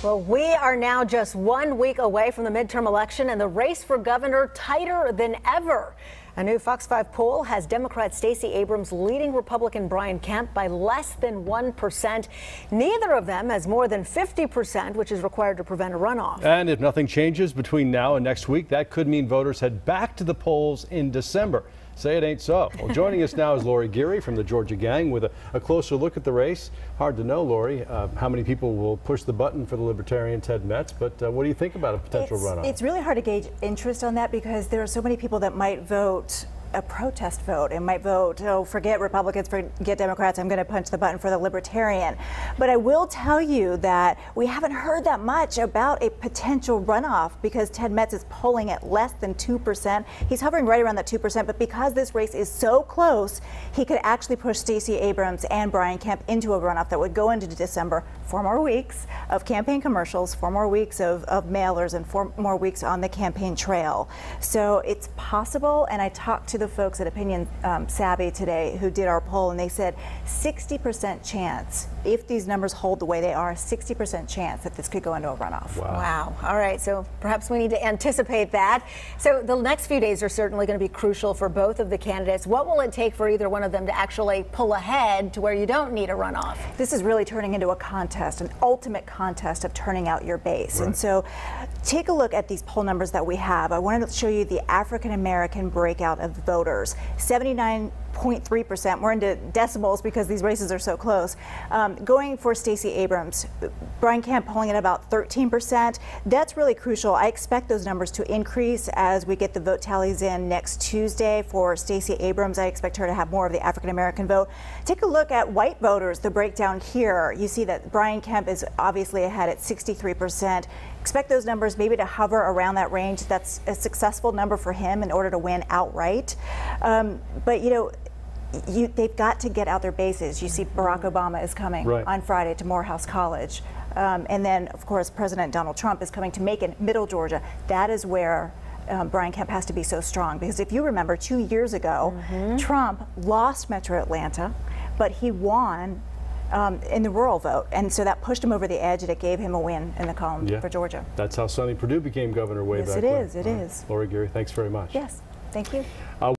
Well, we are now just 1 week away from the midterm election and the race for governor tighter than ever. A new Fox 5 poll has Democrat Stacey Abrams leading Republican Brian Kemp by less than 1%. Neither of them has more than 50%, which is required to prevent a runoff. And if nothing changes between now and next week, that could mean voters head back to the polls in December. Say it ain't so. Well, joining us now is Lori Geary from the Georgia Gang with a closer look at the race. Hard to know, Lori, how many people will push the button for the Libertarian Ted Metz, but what do you think about a potential runoff? It's really hard to gauge interest on that because there are so many people that might vote a protest vote and might vote, oh, forget Republicans, forget Democrats, I'm going to punch the button for the Libertarian. But I will tell you that we haven't heard that much about a potential runoff because Ted Metz is polling at less than 2%. He's hovering right around that 2%, but because this race is so close, he could actually push Stacey Abrams and Brian Kemp into a runoff that would go into December. 4 more weeks of campaign commercials, 4 more weeks of mailers, and 4 more weeks on the campaign trail. So it's possible, and I talked to the folks at Opinion Savvy today who did our poll, and they said 60% chance, if these numbers hold the way they are, 60% chance that this could go into a runoff. Wow. All right, so perhaps we need to anticipate that. So the next few days are certainly going to be crucial for both of the candidates. What will it take for either one of them to actually pull ahead to where you don't need a runoff? This is really turning into a contest, an ultimate contest of turning out your base. Right. And so take a look at these poll numbers that we have. I wanted to show you the African American breakout of voters. 79.3%. We're into decimals because these races are so close. Going for Stacey Abrams, Brian Kemp polling at about 13%. That's really crucial. I expect those numbers to increase as we get the vote tallies in next Tuesday. For Stacey Abrams, I expect her to have more of the African American vote. Take a look at white voters, the breakdown here. You see that Brian Kemp is obviously ahead at 63%. Expect those numbers maybe to hover around that range. That's a successful number for him in order to win outright. But you know, they've got to get out their bases. You see Barack Obama is coming on Friday to Morehouse College. And then, of course, President Donald Trump is coming to Macon, Middle Georgia. That is where Brian Kemp has to be so strong. Because if you remember, 2 years ago, Trump lost Metro Atlanta, but he won in the rural vote. And so that pushed him over the edge, and it gave him a win in the column for Georgia. That's how Sonny Perdue became governor way back when. Yes, it is. It is. Lori Geary, thanks very much. Yes, thank you.